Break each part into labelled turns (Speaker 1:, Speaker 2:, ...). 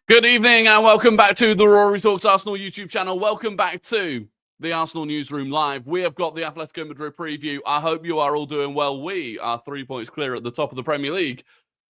Speaker 1: Good evening and welcome back to the Rory Talks Arsenal YouTube channel. Welcome back to the Arsenal Newsroom Live. We have got the Atletico Madrid preview. I hope you are all doing well. We are 3 points clear at the top of the Premier League.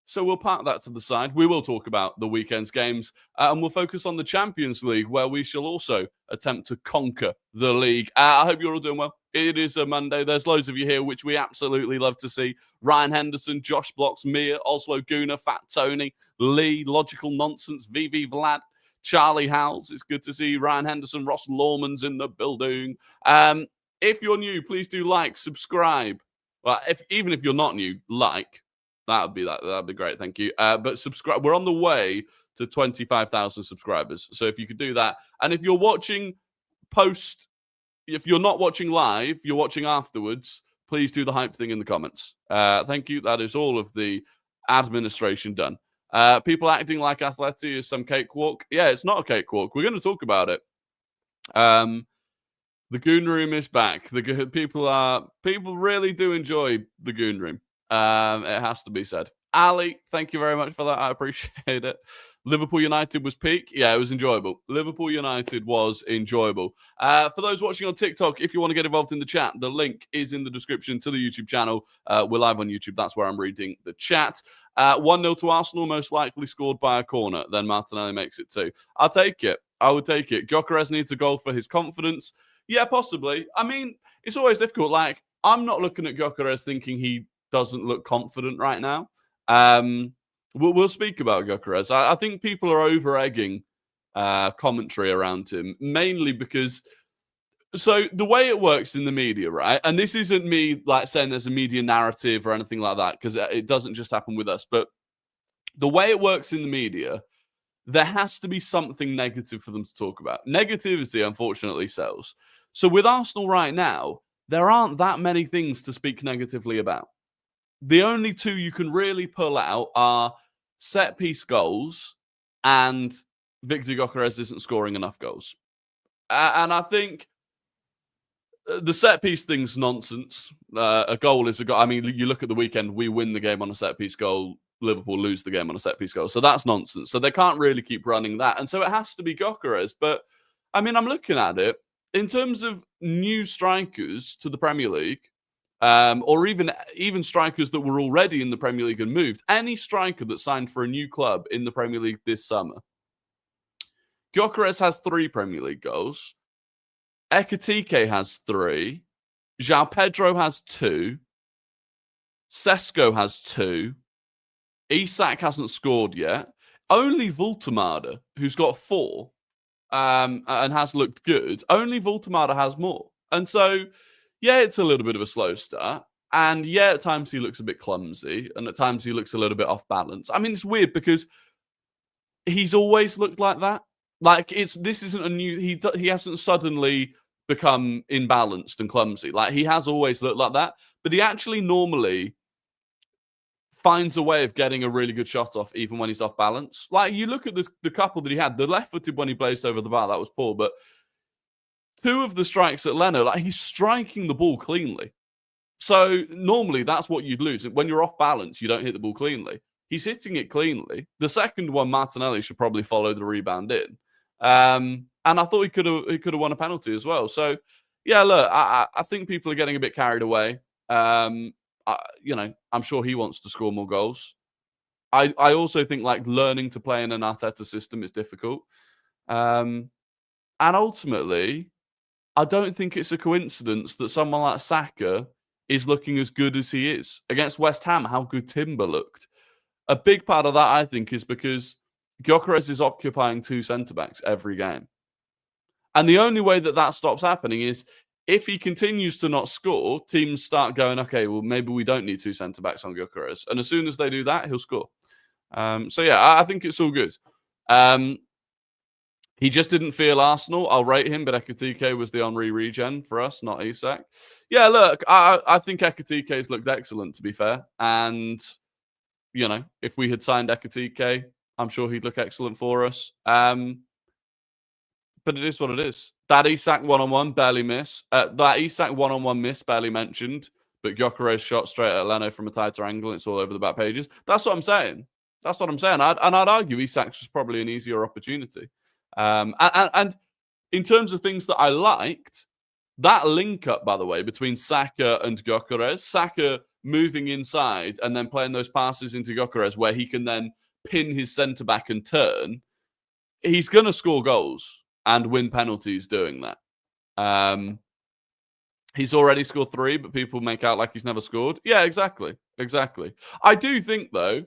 Speaker 1: So we'll park that to the side. We will talk about the weekend's games and we'll focus on the Champions League, where we shall also attempt to conquer the league. I hope you're all doing well. It is a Monday. There's loads of you here, which we absolutely love to see. Ryan Henderson, Josh Blocks, Mia, Oslo Guna, Fat Tony, Lee, Logical Nonsense, VV Vlad, Charlie Howells. It's good to see Ryan Henderson, Ross Lawman's in the building. If you're new, please do like, subscribe. Well, even if you're not new, like. That'd be great, thank you. But subscribe. We're on the way to 25,000 subscribers, so if you could do that, and if you're watching if you're not watching live, you're watching afterwards, please do the hype thing in the comments. Thank you. That is all of the administration done. People acting like Atleti is some cakewalk. Yeah, it's not a cakewalk. We're going to talk about it. The Goon Room is back. People really do enjoy the Goon Room. It has to be said. Ali, thank you very much for that. I appreciate it. Liverpool United was peak. Yeah, it was enjoyable. Liverpool United was enjoyable. For those watching on TikTok, if you want to get involved in the chat, the link is in the description to the YouTube channel. We're live on YouTube. That's where I'm reading the chat. 1-0 to Arsenal, most likely scored by a corner. Then Martinelli makes it 2. I'll take it. I would take it. Gyokeres needs a goal for his confidence. Yeah, possibly. I mean, it's always difficult. Like, I'm not looking at Gyokeres thinking he doesn't look confident right now. We'll speak about Gyokeres. I think people are over-egging commentary around him, mainly because... So the way it works in the media, right? And this isn't me like saying there's a media narrative or anything like that, because it doesn't just happen with us. But the way it works in the media, there has to be something negative for them to talk about. Negativity, unfortunately, sells. So with Arsenal right now, there aren't that many things to speak negatively about. The only two you can really pull out are set-piece goals and Victor Gyokeres isn't scoring enough goals. And I think the set-piece thing's nonsense. A goal is a goal. I mean, you look at the weekend, we win the game on a set-piece goal. Liverpool lose the game on a set-piece goal. So that's nonsense. So they can't really keep running that. And so it has to be Gyokeres. But, I mean, I'm looking at it. In terms of new strikers to the Premier League, or even strikers that were already in the Premier League and moved, any striker that signed for a new club in the Premier League this summer, Gyokeres has 3 Premier League goals. Hincapie has 3. João Pedro has 2. Sesko has 2. Isak hasn't scored yet. Only Voltemade, who's got 4 and has looked good, only Voltemade has more. And so... yeah, it's a little bit of a slow start. And yeah, at times he looks a bit clumsy. And at times he looks a little bit off balance. I mean, it's weird because he's always looked like that. Like, this isn't a new... He hasn't suddenly become imbalanced and clumsy. Like, he has always looked like that. But he actually normally finds a way of getting a really good shot off even when he's off balance. Like, you look at the couple that he had. The left-footed when he blazed over the bar, that was poor. But 2 of the strikes at Leno, like, he's striking the ball cleanly. So normally that's what you'd lose. When you're off balance, you don't hit the ball cleanly. He's hitting it cleanly. The second one, Martinelli should probably follow the rebound in. And I thought he could have won a penalty as well. So yeah, look, I think people are getting a bit carried away. I'm sure he wants to score more goals. I also think like learning to play in an Arteta system is difficult. And ultimately, I don't think it's a coincidence that someone like Saka is looking as good as he is. Against West Ham, how good Timber looked. A big part of that, I think, is because Gyokeres is occupying 2 centre-backs every game. And the only way that stops happening is if he continues to not score, teams start going, okay, well, maybe we don't need 2 centre-backs on Gyokeres. And as soon as they do that, he'll score. So, yeah, I think it's all good. He just didn't feel Arsenal. I'll rate him, but Hincapie was the Henry regen for us, not Isak. Yeah, look, I think Hincapie's looked excellent, to be fair. And, you know, if we had signed Hincapie, I'm sure he'd look excellent for us. But it is what it is. That Isak one-on-one, barely miss. That Isak one-on-one miss, barely mentioned. But Gyokeres shot straight at Leno from a tighter angle. It's all over the back pages. That's what I'm saying. That's what I'm saying. I'd argue Isak's was probably an easier opportunity. And in terms of things that I liked, that link up, by the way, between Saka and Gyokeres, Saka moving inside and then playing those passes into Gyokeres where he can then pin his centre back and turn, he's going to score goals and win penalties doing that. He's already scored 3, but people make out like he's never scored. Yeah, exactly. I do think, though,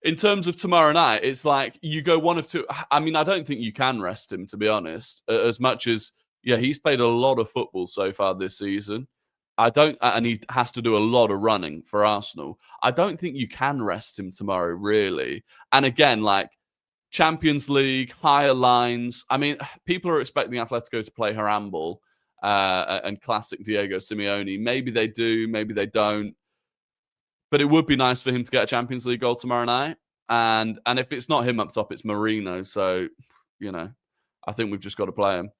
Speaker 1: in terms of tomorrow night, it's like you go one of two. I mean, I don't think you can rest him, to be honest, as much as, yeah, he's played a lot of football so far this season. And he has to do a lot of running for Arsenal. I don't think you can rest him tomorrow, really. And again, like, Champions League, higher lines. I mean, people are expecting Atletico to play handball and classic Diego Simeone. Maybe they do, maybe they don't. But it would be nice for him to get a Champions League goal tomorrow night. And if it's not him up top, it's Marino. So, I think we've just got to play him.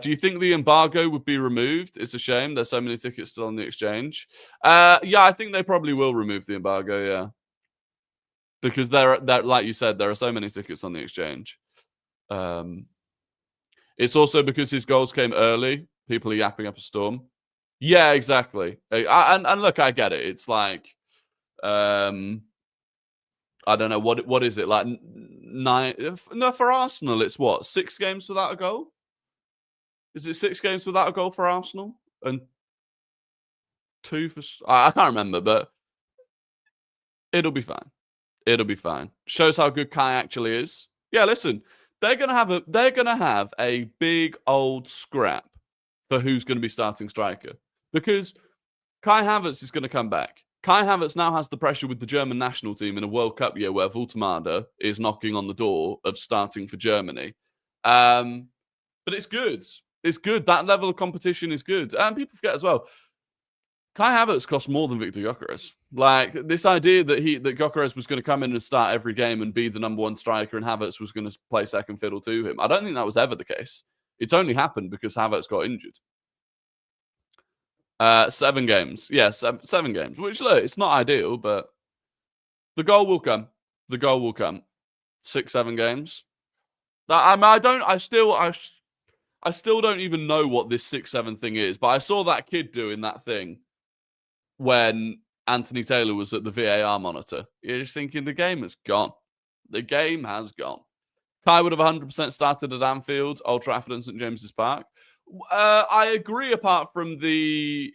Speaker 1: Do you think the embargo would be removed? It's a shame. There's so many tickets still on the exchange. Yeah, I think they probably will remove the embargo, yeah. Because they're like you said, there are so many tickets on the exchange. It's also because his goals came early. People are yapping up a storm. Yeah, exactly. And look, I get it. It's like, I don't know, what is it? Like 9? No, for Arsenal, it's what? 6 games without a goal? Is it 6 games without a goal for Arsenal? And 2 for... I can't remember, but it'll be fine. It'll be fine. Shows how good Kai actually is. Yeah, listen, they're gonna have a big old scrap for who's going to be starting striker, because Kai Havertz is going to come back. Kai Havertz now has the pressure with the German national team in a World Cup year where Woltemade is knocking on the door of starting for Germany. But it's good. It's good. That level of competition is good. And people forget as well, Kai Havertz costs more than Victor Gyokeres. Like, this idea that Gyokeres was going to come in and start every game and be the number 1 striker and Havertz was going to play second fiddle to him, I don't think that was ever the case. It's only happened because Havertz got injured. 7 games. Yeah, 7 games. Which, look, it's not ideal, but the goal will come. 6, 7 games. I still don't even know what this 6-7 thing is, but I saw that kid doing that thing when Anthony Taylor was at the VAR monitor. You're just thinking the game has gone. The game has gone. Kai would have 100% started at Anfield, Old Trafford and St James's Park. I agree, apart from the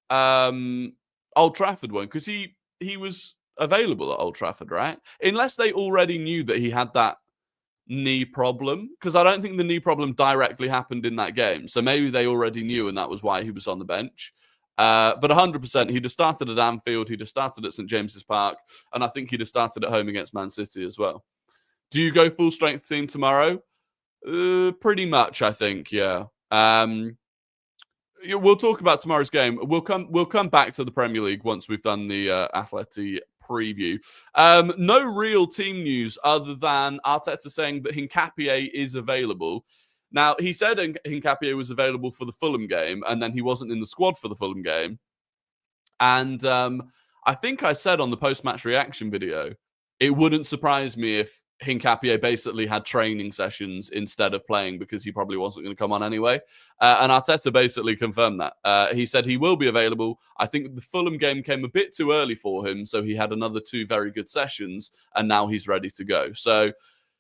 Speaker 1: Old Trafford one, because he was available at Old Trafford, right? Unless they already knew that he had that knee problem, because I don't think the knee problem directly happened in that game. So maybe they already knew and that was why he was on the bench. But 100%, he'd have started at Anfield, he'd have started at St James's Park, and I think he'd have started at home against Man City as well. Do you go full strength team tomorrow? Pretty much, I think, yeah. We'll talk about tomorrow's game. We'll come back to the Premier League once we've done the Atleti preview. No real team news other than Arteta saying that Hincapie is available. Now, he said Hincapie was available for the Fulham game, and then he wasn't in the squad for the Fulham game. And I think I said on the post-match reaction video, it wouldn't surprise me if Hincapie basically had training sessions instead of playing, because he probably wasn't going to come on anyway. And Arteta basically confirmed that. He said he will be available. I think the Fulham game came a bit too early for him, so he had another 2 very good sessions, and now he's ready to go. So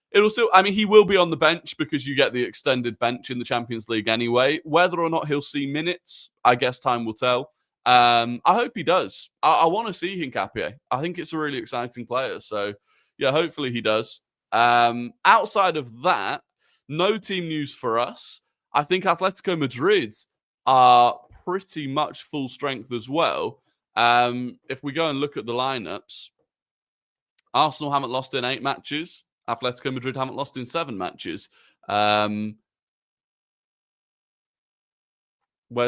Speaker 1: it'll still, I mean, he will be on the bench because you get the extended bench in the Champions League anyway. Whether or not he'll see minutes, I guess time will tell. I hope he does. I want to see Hincapie. I think it's a really exciting player. So yeah, hopefully he does. Outside of that, no team news for us. I think Atletico Madrid are pretty much full strength as well. If we go and look at the lineups, Arsenal haven't lost in 8 matches. Atletico Madrid haven't lost in 7 matches. Where's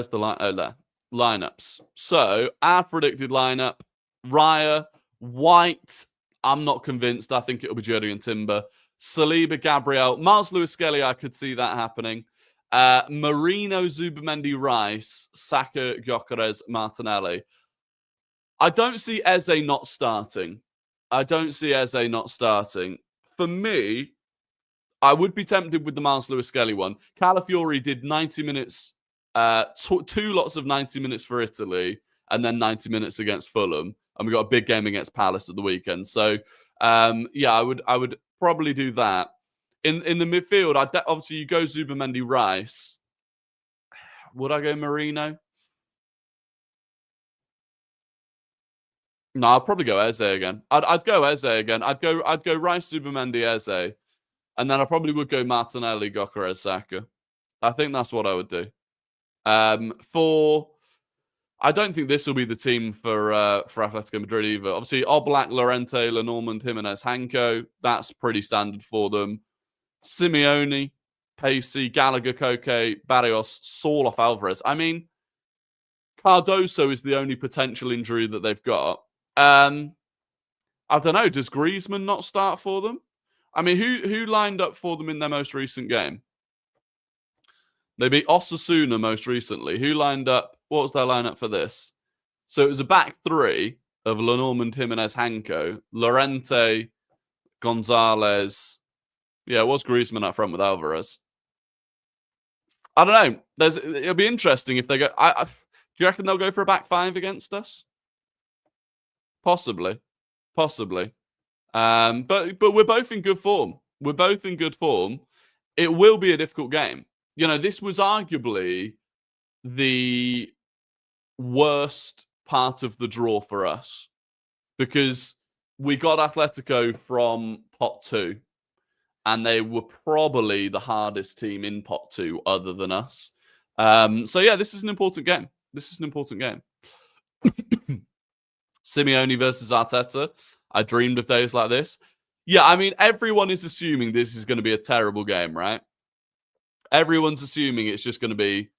Speaker 1: the line? Oh, there. Lineups. So our predicted lineup: Raya, White. I'm not convinced. I think it'll be Jody and Timber. Saliba, Gabriel, Miles Lewis-Skelly. I could see that happening. Marino, Zubimendi, Rice, Saka, Gyokeres, Martinelli. I don't see Eze not starting. I don't see Eze not starting. For me, I would be tempted with the Miles Lewis-Skelly one. Calafiori did 90 minutes, two lots of 90 minutes for Italy, and then 90 minutes against Fulham. And we got a big game against Palace at the weekend. So, yeah, I would probably do that. In the midfield, obviously you go Zubimendi, Rice. Would I go Marino? No, I'd probably go Eze again. I'd go Eze again. I'd go Rice, Zubimendi, Eze, and then I probably would go Martinelli, Gyokeres, Saka. I think that's what I would do. I don't think this will be the team for Atletico Madrid either. Obviously, Oblak, Llorente, Lenormand, Jimenez, Hanko. That's pretty standard for them. Simeone, Pacey, Gallagher, Koke, Barrios, Sorloth, Alvarez. I mean, Cardoso is the only potential injury that they've got. I don't know. Does Griezmann not start for them? I mean, who lined up for them in their most recent game? They beat Osasuna most recently. Who lined up? What was their lineup for this? So it was a back three of Lenormand, Jimenez, Hanko, Llorente, Gonzalez. Yeah, it was Griezmann up front with Alvarez. I don't know. It'll be interesting if they go. Do you reckon they'll go for a back five against us? Possibly. But we're both in good form. It will be a difficult game. You know, this was arguably the worst part of the draw for us because we got Atletico from pot 2 and they were probably the hardest team in pot 2 other than us. So yeah, this is an important game. Simeone versus Arteta. I dreamed of days like this. Yeah, I mean, everyone is assuming this is going to be a terrible game, right? Everyone's assuming it's just going to be...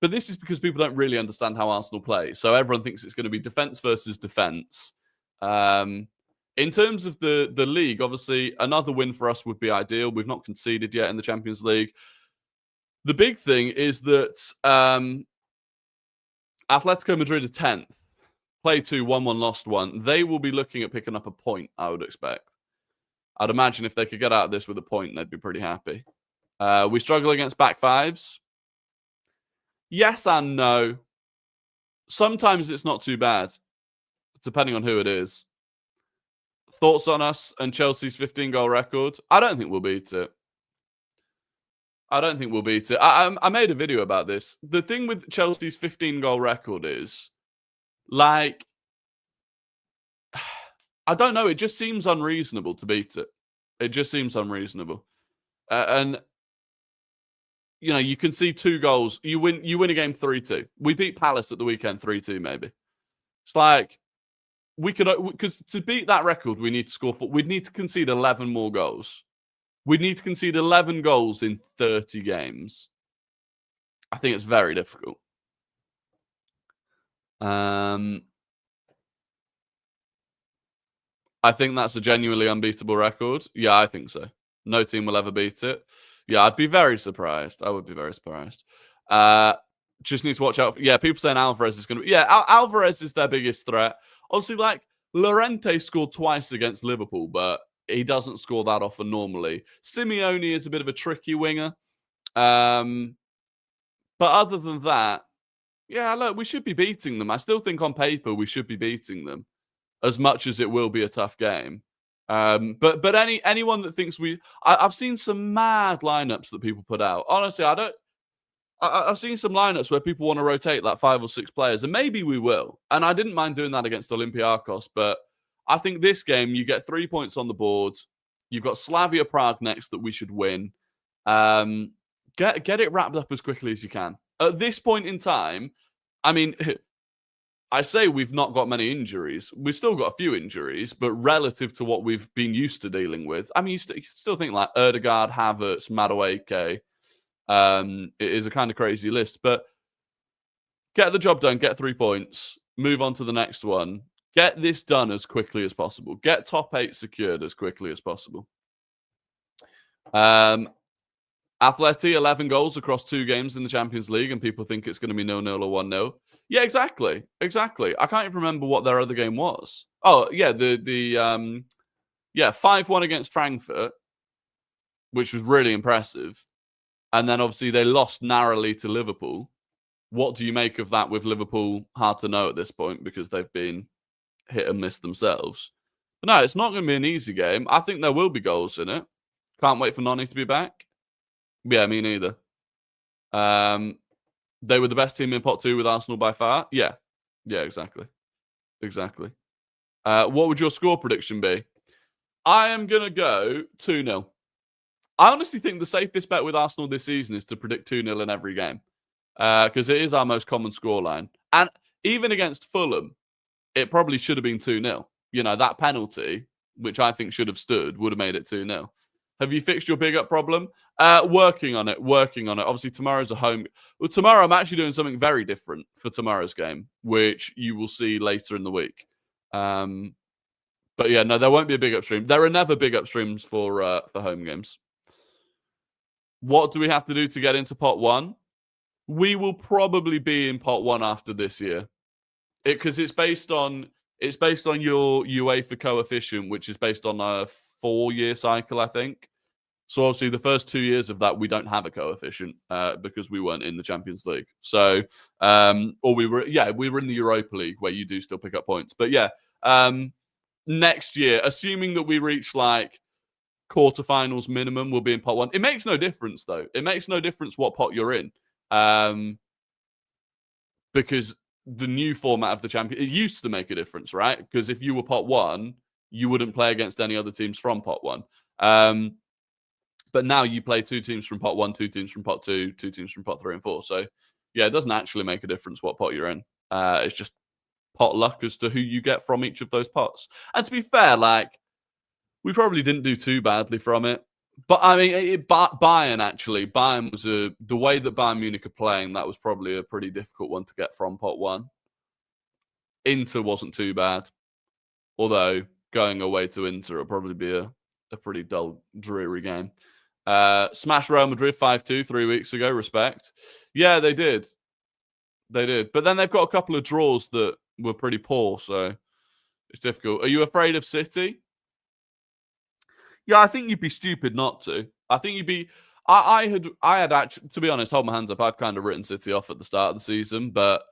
Speaker 1: But this is because people don't really understand how Arsenal play. So everyone thinks it's going to be defence versus defence. In terms of the league, obviously, another win for us would be ideal. We've not conceded yet in the Champions League. The big thing is that Atletico Madrid are 10th. Play 2, 1-1, lost 1. They will be looking at picking up a point, I would expect. I'd imagine if they could get out of this with a point, they'd be pretty happy. We struggle against back fives. Yes and no. Sometimes it's not too bad, depending on who it is. Thoughts on us and Chelsea's 15-goal record? I don't think we'll beat it. I made a video about this. The thing with Chelsea's 15-goal record is, like, I don't know. It just seems unreasonable to beat it. It just seems unreasonable. And, you know, you can see 2 goals. You win a game 3-2. We beat Palace at the weekend 3-2, maybe. It's like, we could, because to beat that record, we need to score, we'd need to concede 11 more goals. We'd need to concede 11 goals in 30 games. I think it's very difficult. I think that's a genuinely unbeatable record. Yeah, I think so. No team will ever beat it. Yeah, I'd be very surprised. I would be very surprised. Just need to watch out. Yeah, people saying Alvarez is going to be... Yeah, Alvarez is their biggest threat. Obviously, like, Llorente scored twice against Liverpool, but he doesn't score that often normally. Simeone is a bit of a tricky winger. But other than that, yeah, look, we should be beating them. I still think on paper we should be beating them, as much as it will be a tough game. But anyone that thinks I've seen some mad lineups that people put out. Honestly, I've seen some lineups where people want to rotate like 5 or 6 players, and maybe we will. And I didn't mind doing that against Olympiacos, but I think this game, you get 3 points on the board. You've got Slavia Prague next that we should win. Get it wrapped up as quickly as you can. At this point in time, I mean, I say we've not got many injuries. We've still got a few injuries, but relative to what we've been used to dealing with, I mean, you still think like Ødegaard, Havertz, Madueke. It is a kind of crazy list, but get the job done, get 3 points, move on to the next one. Get this done as quickly as possible. Get top 8 secured as quickly as possible. Atleti, 11 goals across 2 games in the Champions League, and people think it's going to be 0-0 or 1-0. Yeah, exactly. I can't even remember what their other game was. Oh, yeah, the 5-1 against Frankfurt, which was really impressive. And then obviously they lost narrowly to Liverpool. What do you make of that with Liverpool? Hard to know at this point because they've been hit and miss themselves. But no, it's not going to be an easy game. I think there will be goals in it. Can't wait for Noni to be back. Yeah, me neither. They were the best team in pot 2 with Arsenal by far. Yeah, exactly. What would your score prediction be? I am going to go 2-0. I honestly think the safest bet with Arsenal this season is to predict 2-0 in every game because it is our most common scoreline. And even against Fulham, it probably should have been 2-0. You know, that penalty, which I think should have stood, would have made it 2-0. Have you fixed your big up problem? Working on it. Obviously, tomorrow's a home. Well, tomorrow I'm actually doing something very different for tomorrow's game, which you will see later in the week. But yeah, no, there won't be a big upstream. There are never big upstreams for home games. What do we have to do to get into pot 1? We will probably be in pot 1 after this year, because it's based on your UEFA coefficient, which is based on a 4-year cycle, I think. So obviously the first 2 years of that we don't have a coefficient because we weren't in the Champions League. So or we were in the Europa League where you do still pick up points. But yeah, next year, assuming that we reach like quarterfinals minimum, we'll be in pot 1. It makes no difference though. It makes no difference what pot you're in. Because the new format of the champion, it used to make a difference, right? Because if you were pot 1, you wouldn't play against any other teams from pot 1. But now you play 2 teams from pot 1, 2 teams from pot 2, 2 teams from pot 3 and 4. So yeah, it doesn't actually make a difference what pot you're in. It's just pot luck as to who you get from each of those pots. And to be fair, like, we probably didn't do too badly from it. But I mean, Bayern was the way that Bayern Munich are playing, that was probably a pretty difficult one to get from pot 1. Inter wasn't too bad. Although going away to Inter will probably be a pretty dull, dreary game. Smash Real Madrid 5-2 3 weeks ago, respect. Yeah, they did. But then they've got a couple of draws that were pretty poor, so it's difficult. Are you afraid of City? Yeah, I think you'd be stupid not to. I think you'd be. I had actually, to be honest, hold my hands up. I'd kind of written City off at the start of the season, but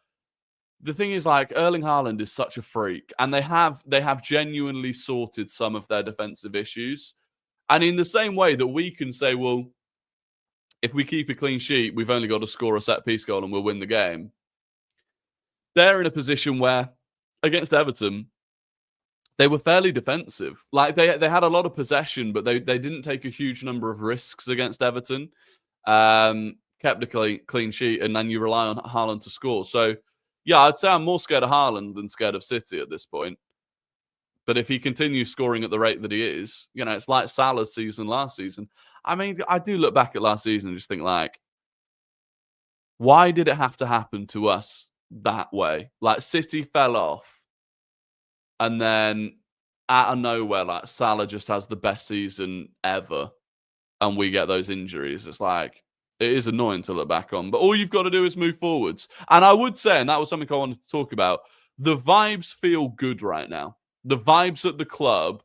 Speaker 1: the thing is, like, Erling Haaland is such a freak, and they have genuinely sorted some of their defensive issues. And in the same way that we can say, well, if we keep a clean sheet, we've only got to score a set piece goal and we'll win the game. They're in a position where, against Everton, they were fairly defensive. Like, they had a lot of possession, but they didn't take a huge number of risks against Everton. Kept a clean sheet, and then you rely on Haaland to score. So, yeah, I'd say I'm more scared of Haaland than scared of City at this point. But if he continues scoring at the rate that he is, you know, it's like Salah's season last season. I mean, I do look back at last season and just think, like, why did it have to happen to us that way? Like, City fell off. And then out of nowhere, like, Salah just has the best season ever. And we get those injuries. It's like, it is annoying to look back on. But all you've got to do is move forwards. And I would say, and that was something I wanted to talk about, the vibes feel good right now. The vibes at the club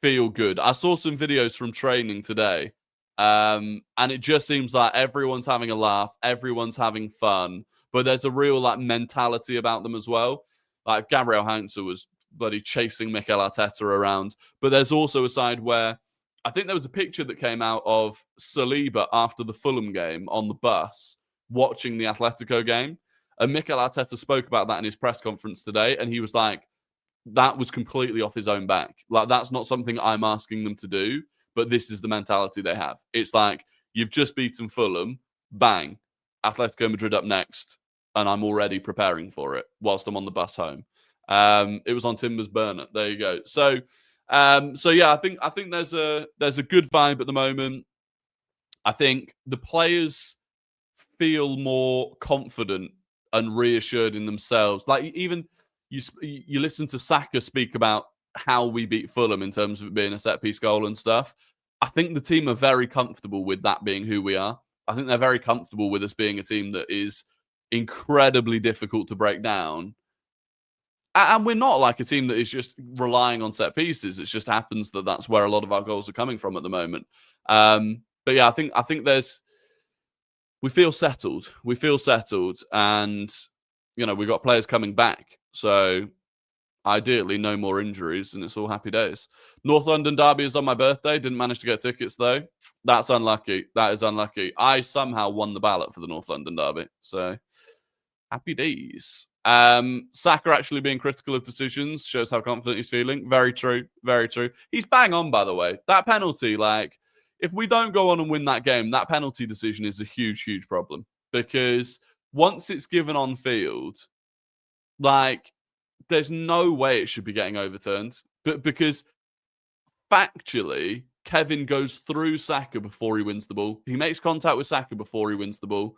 Speaker 1: feel good. I saw some videos from training today. And it just seems like everyone's having a laugh. Everyone's having fun. But there's a real, like, mentality about them as well. Like, Gabriel Heinze was bloody chasing Mikel Arteta around. But there's also a side where I think there was a picture that came out of Saliba after the Fulham game on the bus watching the Atletico game. And Mikel Arteta spoke about that in his press conference today. And he was like, that was completely off his own back. Like, that's not something I'm asking them to do, but this is the mentality they have. It's like, you've just beaten Fulham, bang, Atletico Madrid up next, and I'm already preparing for it whilst I'm on the bus home. It was on Timber's burner. There you go. So yeah, I think there's a good vibe at the moment. I think the players feel more confident and reassured in themselves. Like, even you listen to Saka speak about how we beat Fulham in terms of it being a set piece goal and stuff. I think the team are very comfortable with that being who we are. I think they're very comfortable with us being a team that is incredibly difficult to break down. And we're not like a team that is just relying on set pieces. It just happens that that's where a lot of our goals are coming from at the moment. But yeah, I think we feel settled. We feel settled, and we've got players coming back. So ideally, no more injuries, and it's all happy days. North London derby is on my birthday. Didn't manage to get tickets though. That's unlucky. That is unlucky. I somehow won the ballot for the North London derby. So happy days. Saka actually being critical of decisions shows how confident he's feeling. Very true. Very true. He's bang on, by the way. That penalty, if we don't go on and win that game, that penalty decision is a huge, huge problem. Because once it's given on field, there's no way it should be getting overturned. But because factually, Kevin goes through Saka before he wins the ball. He makes contact with Saka before he wins the ball.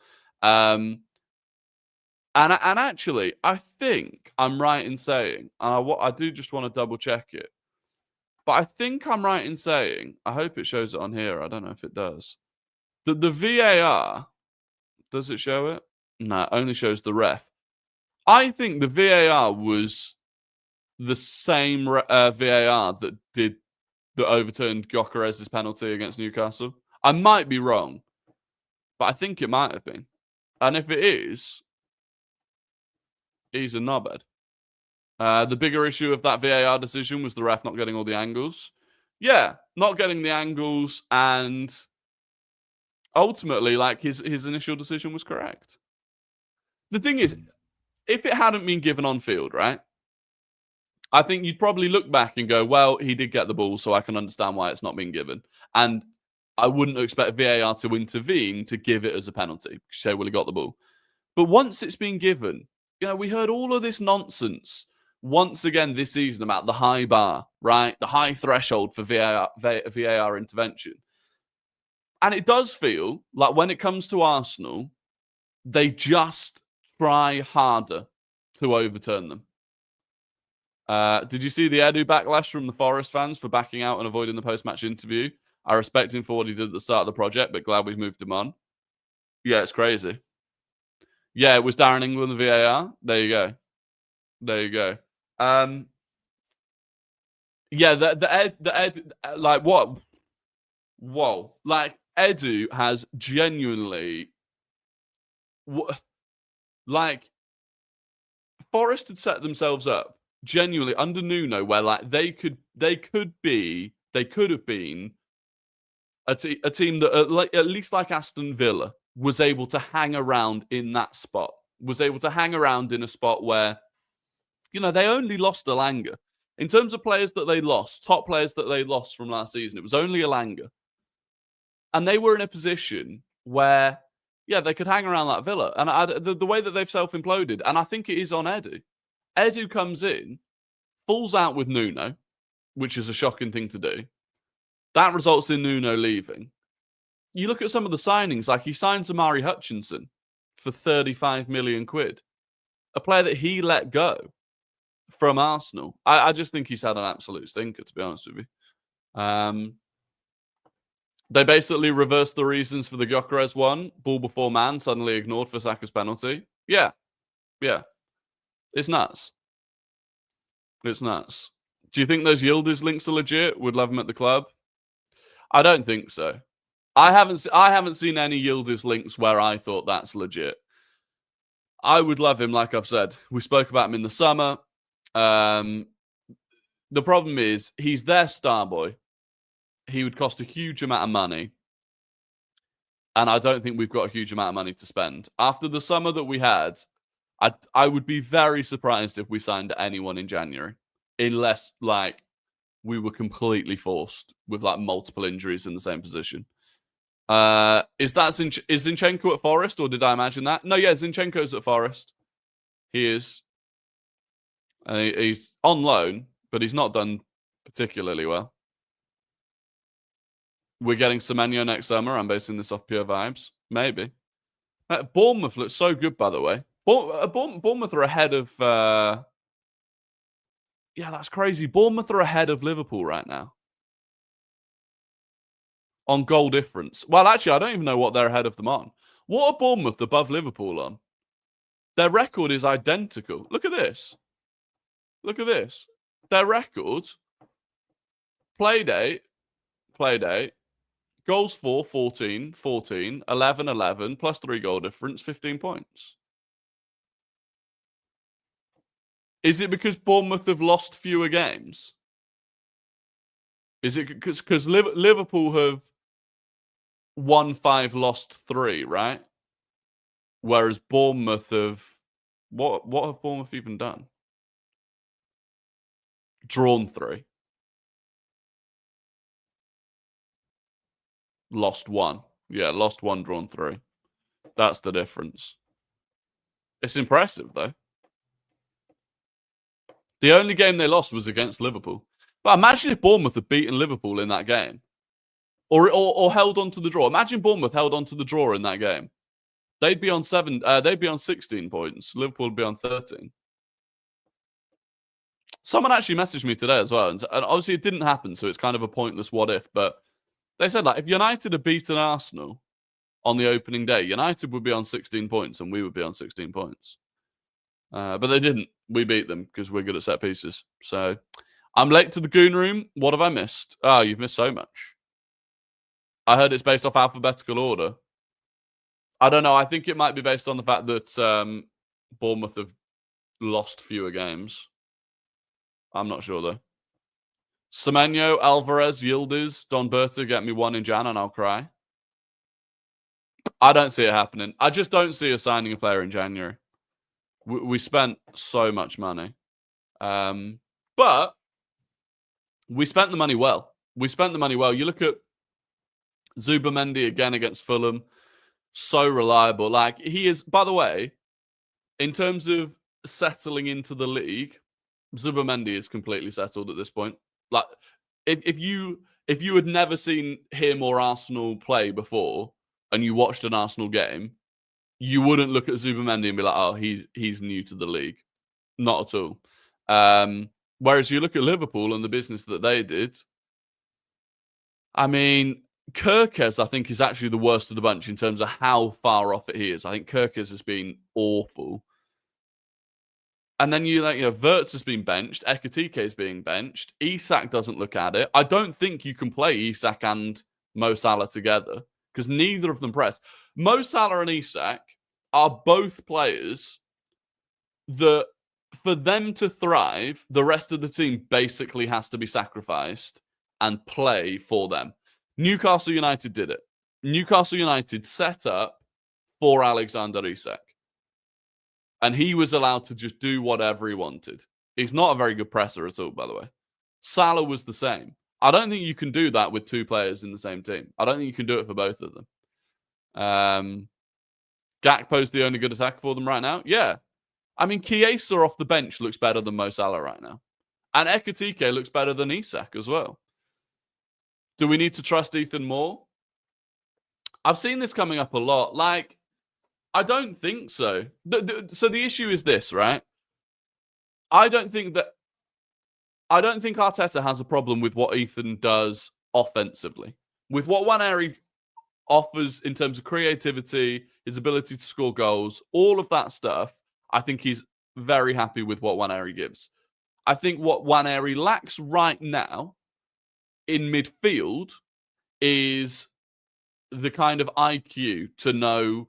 Speaker 1: And actually, I think I'm right in saying, I do just want to double check it, but I think I'm right in saying, I hope it shows it on here. I don't know if it does. The VAR, does it show it? No, it only shows the ref. I think the VAR was the same VAR that overturned Gyokeres' penalty against Newcastle. I might be wrong, but I think it might have been. And if it is, he's a knobhead. The bigger issue of that VAR decision was the ref not getting all the angles. Yeah, not getting the angles, and ultimately, his initial decision was correct. The thing is, if it hadn't been given on field, right, I think you'd probably look back and go, well, he did get the ball, so I can understand why it's not been given. And I wouldn't expect VAR to intervene to give it as a penalty. Say, well, he got the ball. But once it's been given, we heard all of this nonsense once again this season about the high bar, right? The high threshold for VAR intervention. And it does feel like when it comes to Arsenal, they just try harder to overturn them. Did you see the Edu backlash from the Forest fans for backing out and avoiding the post-match interview? I respect him for what he did at the start of the project, but glad we've moved him on. Yeah, it's crazy. Yeah, it was Darren England, the VAR. There you go. There you go. Yeah, the Ed, what? Whoa. Edu has genuinely, Forest had set themselves up genuinely under Nuno, where they could have been a team that at least like Aston Villa was able to hang around in that spot, was able to hang around in a spot where, they only lost Elanga. In terms of players that they lost, top players that they lost from last season, it was only Elanga. And they were in a position where, they could hang around that Villa. And the way that they've self-imploded, and I think it is on Edu. Edu comes in, falls out with Nuno, which is a shocking thing to do. That results in Nuno leaving. You look at some of the signings, he signs Amari Hutchinson for 35 million quid. A player that he let go from Arsenal. I just think he's had an absolute stinker, to be honest with you. They basically reversed the reasons for the Gyokeres one. Ball before man, suddenly ignored for Saka's penalty. Yeah. It's nuts. It's nuts. Do you think those Yildiz links are legit? Would love him at the club? I don't think so. I haven't seen any Yildiz links where I thought that's legit. I would love him, like I've said. We spoke about him in the summer. The problem is, he's their star boy. He would cost a huge amount of money. And I don't think we've got a huge amount of money to spend. After the summer that we had, I would be very surprised if we signed anyone in January. Unless, we were completely forced with, multiple injuries in the same position. Is Zinchenko at Forest, or did I imagine that? No, yeah, Zinchenko's at Forest. He is. He's on loan, but he's not done particularly well. We're getting Semenyo next summer. I'm basing this off pure vibes. Maybe. Bournemouth looks so good, by the way. Bournemouth are ahead of... yeah, that's crazy. Bournemouth are ahead of Liverpool right now. On goal difference. Well, actually, I don't even know what they're ahead of them on. What are Bournemouth above Liverpool on? Their record is identical. Look at this. Look at this. Their record, play date, goals for, 14, 14, 11, 11, plus 3 goal difference, 15 points. Is it because Bournemouth have lost fewer games? Is it because Liverpool have won 5, lost 3, right? Whereas Bournemouth have... What have Bournemouth even done? Drawn 3. Lost 1. Yeah, lost 1, drawn 3. That's the difference. It's impressive, though. The only game they lost was against Liverpool. But imagine if Bournemouth had beaten Liverpool in that game. Or held on to the draw. Imagine Bournemouth held on to the draw in that game. They'd be on 16 points. Liverpool would be on 13. Someone actually messaged me today as well. And obviously it didn't happen, so it's kind of a pointless what if. But they said, like, if United had beaten Arsenal on the opening day, United would be on 16 points and we would be on 16 points. But they didn't. We beat them because we're good at set pieces. So I'm late to the Goon Room. What have I missed? Oh, you've missed so much. I heard it's based off alphabetical order. I don't know. I think it might be based on the fact that Bournemouth have lost fewer games. I'm not sure, though. Semenyo, Alvarez, Yildiz, Don Berta, get me 1 in Jan and I'll cry. I don't see it happening. I just don't see us signing a player in January. We spent so much money. But we spent the money well. You look at Zubimendi again against Fulham. So reliable. Like, he is, by the way, in terms of settling into the league, Zubimendi is completely settled at this point. Like, if you had never seen him or Arsenal play before and you watched an Arsenal game, you wouldn't look at Zubimendi and be like, oh, he's new to the league. Not at all. Whereas you look at Liverpool and the business that they did, I mean, Gyokeres, I think, is actually the worst of the bunch in terms of how far off it he is. I think Gyokeres has been awful. And then Wirtz has been benched. Hincapie is being benched. Isak doesn't look at it. I don't think you can play Isak and Mo Salah together because neither of them press. Mo Salah and Isak are both players that, for them to thrive, the rest of the team basically has to be sacrificed and play for them. Newcastle United did it. Newcastle United set up for Alexander Isak. And he was allowed to just do whatever he wanted. He's not a very good presser at all, by the way. Salah was the same. I don't think you can do that with 2 players in the same team. I don't think you can do it for both of them. Gakpo's the only good attacker for them right now. Yeah. I mean, Chiesa off the bench looks better than Mo Salah right now. And Hincapie looks better than Isak as well. Do we need to trust Ethan more? I've seen this coming up a lot. Like, I don't think so. So the issue is this, right? I don't think Arteta has a problem with what Ethan does offensively. With what Nwaneri offers in terms of creativity, his ability to score goals, all of that stuff, I think he's very happy with what Nwaneri gives. I think what Nwaneri lacks right now in midfield is the kind of IQ to know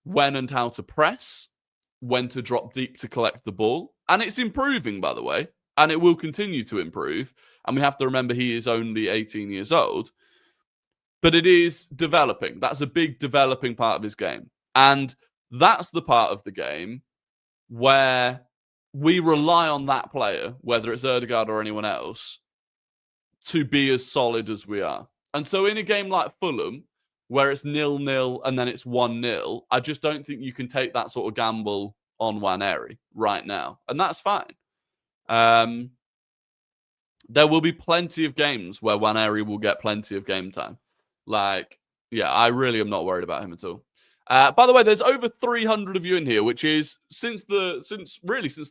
Speaker 1: when and how to press, when to drop deep to collect the ball. And it's improving, by the way, and it will continue to improve. And we have to remember he is only 18 years old. But it is developing. That's a big developing part of his game. And that's the part of the game where we rely on that player, whether it's Ødegaard or anyone else, to be as solid as we are. And so in a game like Fulham, where it's 0-0 and then it's 1-0, I just don't think you can take that sort of gamble on Nwaneri right now. And that's fine. There will be plenty of games where Nwaneri will get plenty of game time. Like, yeah, I really am not worried about him at all. By the way, there's over 300 of you in here, which is since the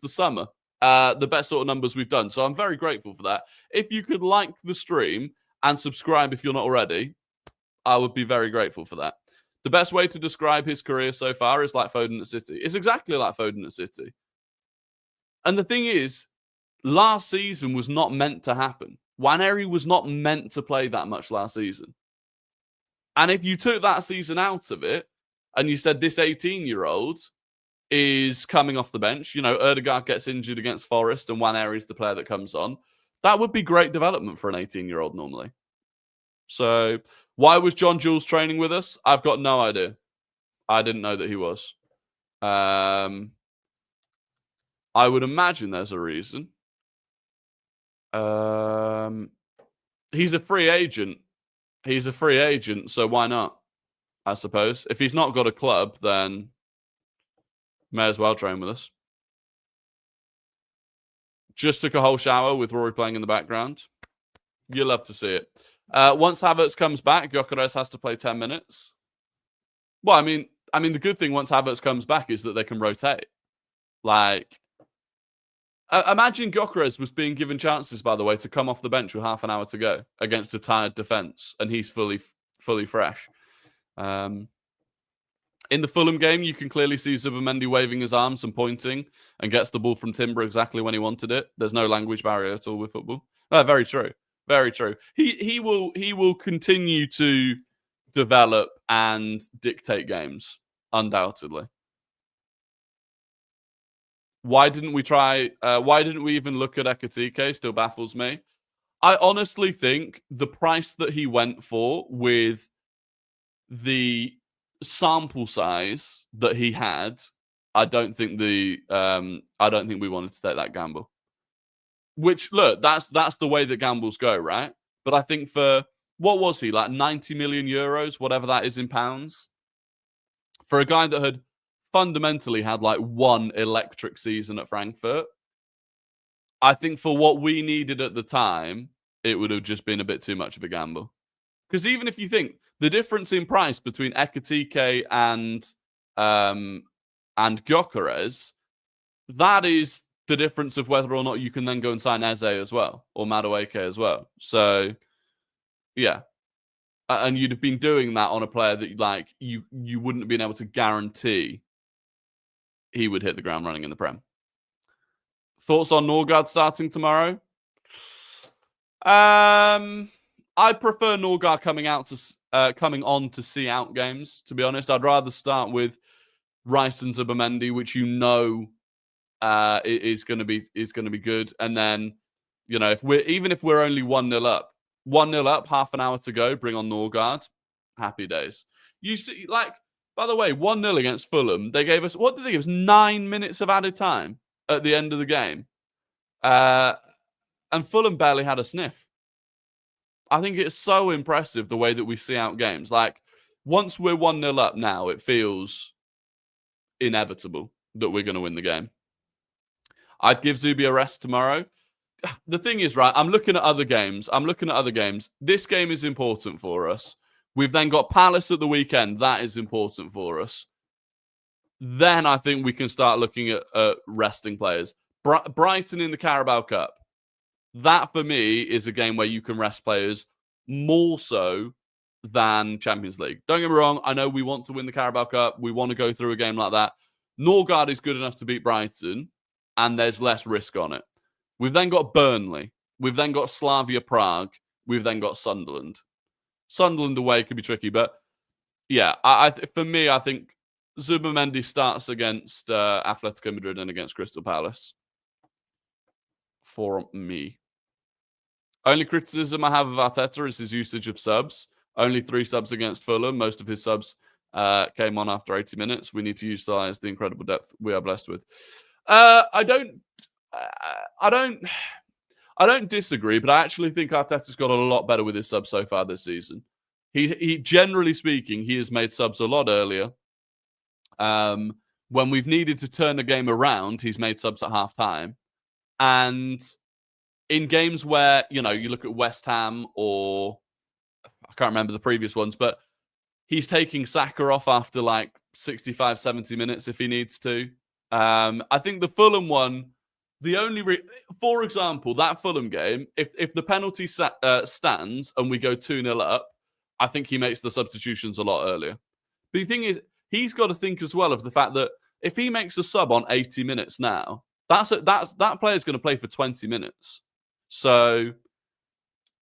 Speaker 1: summer, the best sort of numbers we've done. So I'm very grateful for that. If you could like the stream and subscribe if you're not already, I would be very grateful for that. The best way to describe his career so far is like Foden at City. It's exactly like Foden at City. And the thing is, last season was not meant to happen. Nwaneri was not meant to play that much last season. And if you took that season out of it and you said this 18-year-old is coming off the bench, Ødegaard gets injured against Forest and Nwaneri is the player that comes on, that would be great development for an 18-year-old normally. So why was John Jules training with us? I've got no idea. I didn't know that he was. I would imagine there's a reason. He's a free agent. So why not? I suppose. If he's not got a club, then may as well train with us. Just took a whole shower with Rory playing in the background. You love to see it. Once Havertz comes back, Gyokeres has to play 10 minutes. Well, I mean, the good thing once Havertz comes back is that they can rotate. Like, imagine Gyokeres was being given chances, by the way, to come off the bench with half an hour to go against a tired defence, and he's fully fresh. In the Fulham game, you can clearly see Zubimendi waving his arms and pointing and gets the ball from Timber exactly when he wanted it. There's no language barrier at all with football. Very true. Very true. He will continue to develop and dictate games, undoubtedly. Why didn't we even look at Hincapie? Still baffles me. I honestly think the price that he went for with the sample size that he had, I don't think we wanted to take that gamble. Which, look, that's the way that gambles go, right? But I think for, what was he, like 90 million euros, whatever that is in pounds, for a guy that had fundamentally had like one electric season at Frankfurt, I think for what we needed at the time, it would have just been a bit too much of a gamble. Because even if you think the difference in price between Hincapie and Gyokeres, that is the difference of whether or not you can then go and sign Eze as well, or Madueke as well. So, yeah. And you'd have been doing that on a player that like you wouldn't have been able to guarantee he would hit the ground running in the Prem. Thoughts on Norgard starting tomorrow? I prefer Norgard coming on to see out games, to be honest. I'd rather start with Rice and Zubimendi, which is going to be good. And then, if we're only 1-0 up, half an hour to go, bring on Norgard. Happy days. You see, like, by the way, 1-0 against Fulham, they gave us, what did they give us? 9 minutes of added time at the end of the game. And Fulham barely had a sniff. I think it's so impressive the way that we see out games. Like, once we're 1-0 up now, it feels inevitable that we're going to win the game. I'd give Zubi a rest tomorrow. The thing is, right, I'm looking at other games. This game is important for us. We've then got Palace at the weekend. That is important for us. Then I think we can start looking at resting players. Brighton in the Carabao Cup. That, for me, is a game where you can rest players more so than Champions League. Don't get me wrong. I know we want to win the Carabao Cup. We want to go through a game like that. Norgard is good enough to beat Brighton, and there's less risk on it. We've then got Burnley. We've then got Slavia Prague. We've then got Sunderland. Sunderland away could be tricky, but yeah, for me, I think Zubimendi starts against Atletico Madrid and against Crystal Palace. For me. Only criticism I have of Arteta is his usage of subs. Only 3 subs against Fulham. Most of his subs came on after 80 minutes. We need to utilize the incredible depth we are blessed with. I don't disagree, but I actually think Arteta's got a lot better with his subs so far this season. He generally speaking, he has made subs a lot earlier. When we've needed to turn the game around, he's made subs at half-time. And in games where, you look at West Ham or I can't remember the previous ones, but he's taking Saka off after like 65, 70 minutes if he needs to. I think the Fulham one, for example, that Fulham game, if the penalty stands and we go 2-0 up, I think he makes the substitutions a lot earlier But the thing is, he's got to think as well of the fact that if he makes a sub on 80 minutes now, that player's going to play for 20 minutes. So,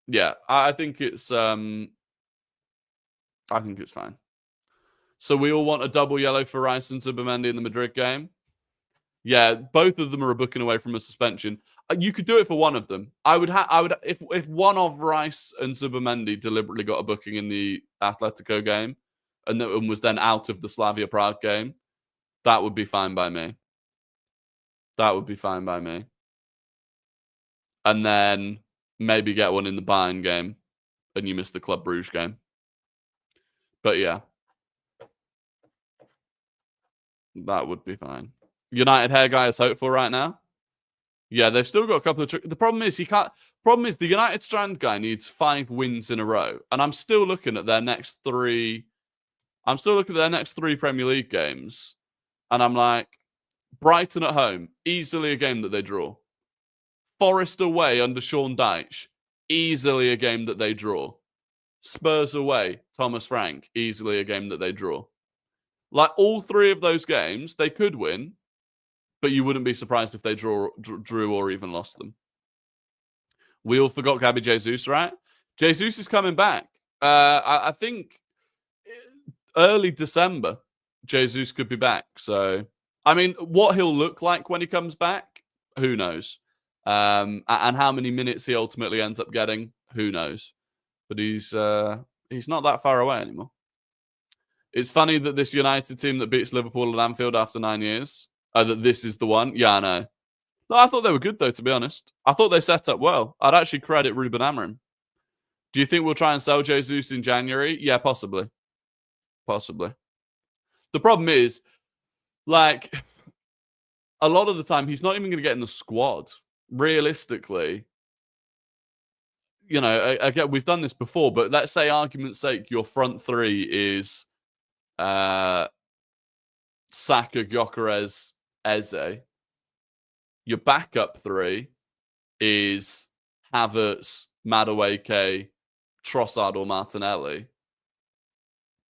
Speaker 1: yeah, I think it's fine. So we all want a double yellow for Rice and Zubimendi in the Madrid game. Yeah, both of them are a booking away from a suspension. You could do it for one of them. I would if one of Rice and Zubimendi deliberately got a booking in the Atletico game and was then out of the Slavia Prague game, that would be fine by me. That would be fine by me. And then maybe get one in the Bayern game and you miss the Club Brugge game. But yeah. That would be fine. United hair guy is hopeful right now. Yeah, they've still got a couple of tricks. The problem is the United Strand guy needs 5 wins in a row. And I'm still looking at their next 3. I'm still looking at their next 3 Premier League games. And I'm like, Brighton at home, easily a game that they draw. Forest away under Sean Dyche, easily a game that they draw. Spurs away, Thomas Frank, easily a game that they draw. Like all 3 of those games, they could win, but you wouldn't be surprised if they drew or even lost them. We all forgot Gabby Jesus, right? Jesus is coming back. I think early December, Jesus could be back. So, I mean, what he'll look like when he comes back, who knows? And how many minutes he ultimately ends up getting, who knows? But he's not that far away anymore. It's funny that this United team that beats Liverpool at Anfield after 9 years, that this is the one. Yeah, I know. No, I thought they were good, though, to be honest. I thought they set up well. I'd actually credit Ruben Amorim. Do you think we'll try and sell Jesus in January? Yeah, possibly. Possibly. The problem is, like, a lot of the time, he's not even going to get in the squad. Realistically, you know, again, we've done this before, but let's say, argument's sake, your front 3 is Saka, Gyokeres, Eze. Your backup 3 is Havertz, Madueke, Trossard, or Martinelli.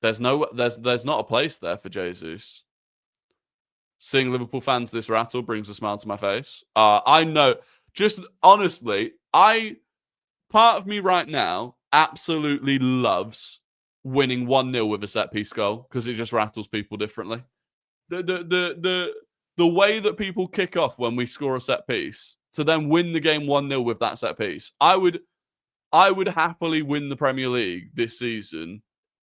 Speaker 1: There's not a place there for Jesus. Seeing Liverpool fans this rattle brings a smile to my face. I know. Just honestly, part of me right now absolutely loves winning 1-0 with a set piece goal because it just rattles people differently. The way that people kick off when we score a set piece to then win the game 1-0 with that set piece, I would happily win the Premier League this season,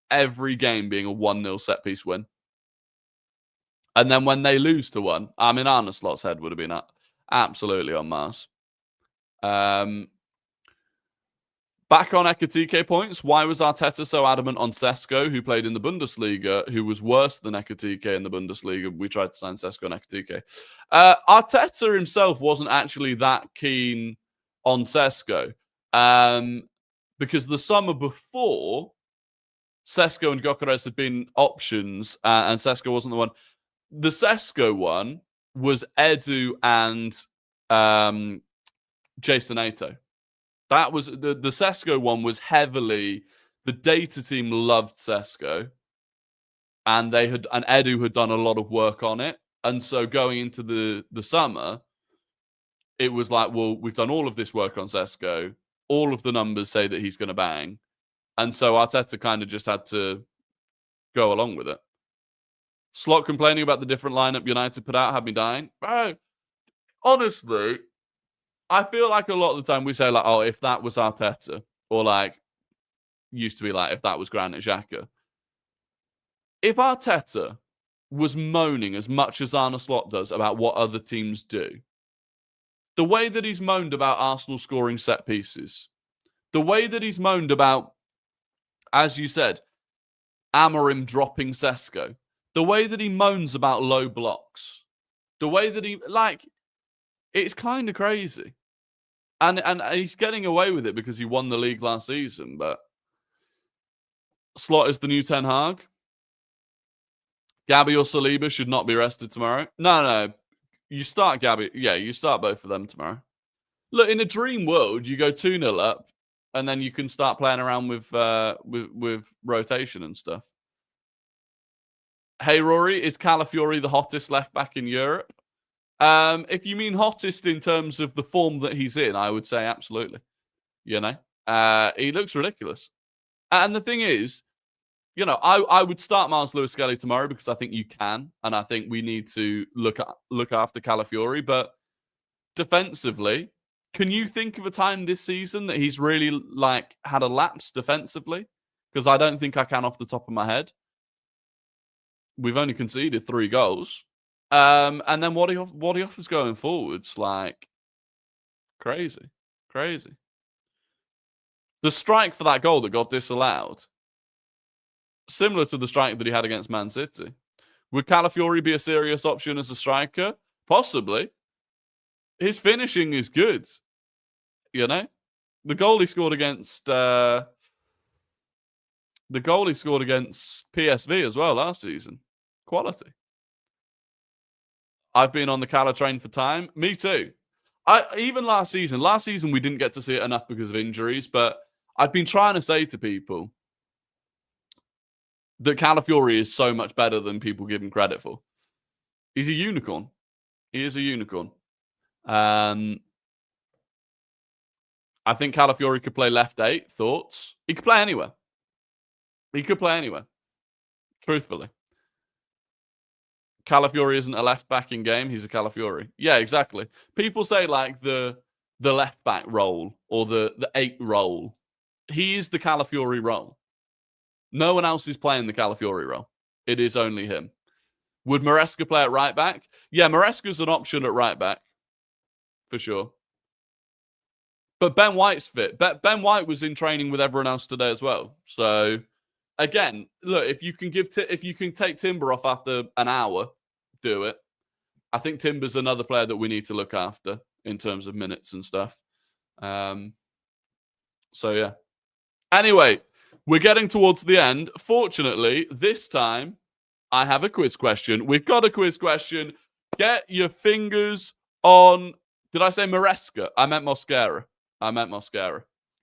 Speaker 1: every game being a 1-0 set piece win. And then when they lose to 1, I mean, Arne Slot's head would have been absolutely on Mars. Back on Hincapie points, why was Arteta so adamant on Sesko, who played in the Bundesliga, who was worse than Hincapie in the Bundesliga? We tried to sign Sesko and Hincapie. Arteta himself wasn't actually that keen on Sesko because the summer before, Sesko and Gyokeres had been options, and Sesko wasn't the one. The Sesko one was Edu and Jason Ato. That was the Sesko one was heavily the data team loved Sesko, and Edu had done a lot of work on it. And so going into the summer, it was like, well, we've done all of this work on Sesko. All of the numbers say that he's going to bang. And so Arteta kind of just had to go along with it. Slot complaining about the different lineup United put out had me dying. Bro, honestly, I feel like a lot of the time we say, like, oh, if that was Arteta, or like, used to be like, if that was Granit Xhaka. If Arteta was moaning as much as Arne Slot does about what other teams do, the way that he's moaned about Arsenal scoring set pieces, the way that he's moaned about, as you said, Amorim dropping Sesko, the way that he moans about low blocks, the way that he, like, it's kind of crazy. And he's getting away with it because he won the league last season, but Slot is the new Ten Hag. Gabby or Saliba should not be rested tomorrow. No. You start Gabby. Yeah, you start both of them tomorrow. Look, in a dream world, you go 2-0 up, and then you can start playing around with rotation and stuff. Hey, Rory, is Calafiori the hottest left back in Europe? If you mean hottest in terms of the form that he's in, I would say absolutely. You know, he looks ridiculous. And the thing is, you know, I would start Miles Lewis-Skelly tomorrow because I think you can, and I think we need to look after Calafiori. But defensively, can you think of a time this season that he's really like had a lapse defensively? Because I don't think I can off the top of my head. We've only conceded 3 goals. And then what he offers going forwards, like crazy. The strike for that goal that got disallowed, similar to the strike that he had against Man City. Would Calafiori be a serious option as a striker? Possibly. His finishing is good. You know, the goal he scored against PSV as well last season. Quality. I've been on the Cala train for time. Me too. Even last season we didn't get to see it enough because of injuries, but I've been trying to say to people that Calafiori is so much better than people give him credit for. He's a unicorn. He is a unicorn. I think Calafiori could play left 8. Thoughts? He could play anywhere. Truthfully. Calafiori isn't a left back in game. He's a Calafiori. Yeah, exactly. People say like the left back role or the 8 role. He is the Calafiori role. No one else is playing the Calafiori role. It is only him. Would Maresca play at right back? Yeah, Maresca's an option at right back. For sure. But Ben White's fit. Ben White was in training with everyone else today as well. So, again, look, if you can take Timber off after an hour, do it. I think Timber's another player that we need to look after in terms of minutes and stuff. So, yeah. Anyway, we're getting towards the end. Fortunately, this time, I have a quiz question. We've got a quiz question. Get your fingers on... Did I say Maresca? I meant Mosquera.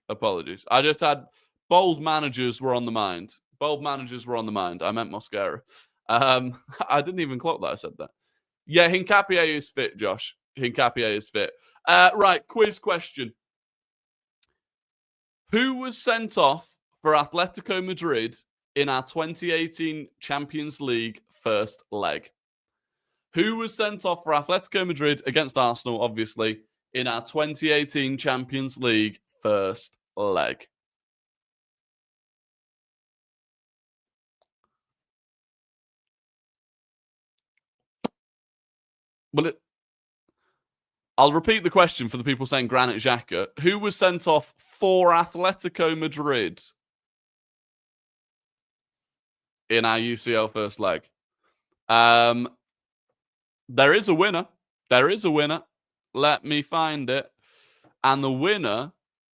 Speaker 1: Apologies. I just had... Bold managers were on the mind. I meant Mosquera. I didn't even clock that I said that. Yeah, Hincapie is fit, Josh. Hincapie is fit. Right, quiz question. Who was sent off for Atletico Madrid in our 2018 Champions League first leg? Who was sent off for Atletico Madrid against Arsenal, obviously, in our 2018 Champions League first leg? Well, I'll repeat the question for the people saying Granit Xhaka. Who was sent off for Atletico Madrid in our UCL first leg? There is a winner. Let me find it. And the winner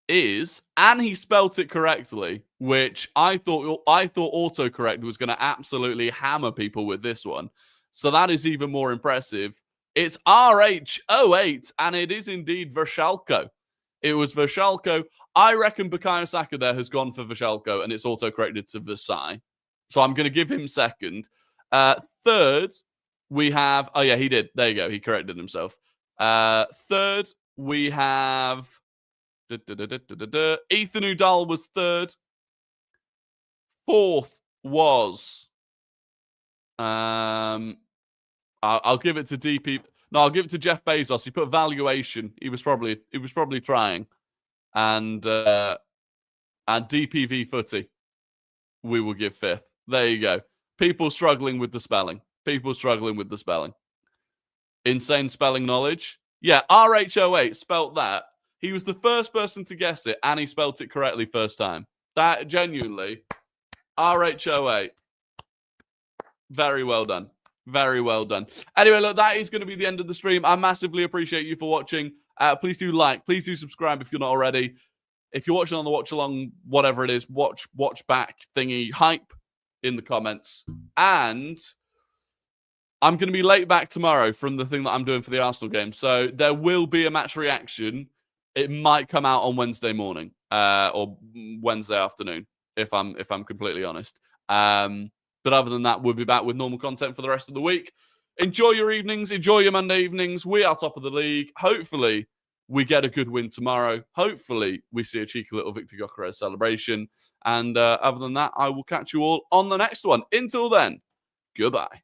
Speaker 1: is, and he spelt it correctly, which I thought autocorrect was going to absolutely hammer people with this one. So that is even more impressive. It's RH08, and it is indeed Vershalko. It was Vershalko. I reckon Bukayo Saka there has gone for Vershalko, and it's autocorrected to Versailles. So I'm going to give him second. Third, we have... Oh, yeah, he did. There you go. He corrected himself. Third, we have... Ethan Udall was third. Fourth was... I'll give it to DP. No, I'll give it to Jeff Bezos. He put valuation. He was probably trying. And DPV Footy, we will give fifth. There you go. People struggling with the spelling. Insane spelling knowledge. Yeah, RH08 spelt that. He was the first person to guess it, and he spelt it correctly first time. That, genuinely, RH08. Very well done. Anyway, look, that is going to be the end of the stream. I massively appreciate you for watching. Please do like. Please do subscribe if you're not already. If you're watching on the watch along, whatever it is, watch back thingy, hype in the comments. And I'm going to be late back tomorrow from the thing that I'm doing for the Arsenal game. So there will be a match reaction. It might come out on Wednesday morning or Wednesday afternoon, if I'm completely honest. But other than that, we'll be back with normal content for the rest of the week. Enjoy your evenings. Enjoy your Monday evenings. We are top of the league. Hopefully, we get a good win tomorrow. Hopefully, we see a cheeky little Victor Gyokeres celebration. And other than that, I will catch you all on the next one. Until then, goodbye.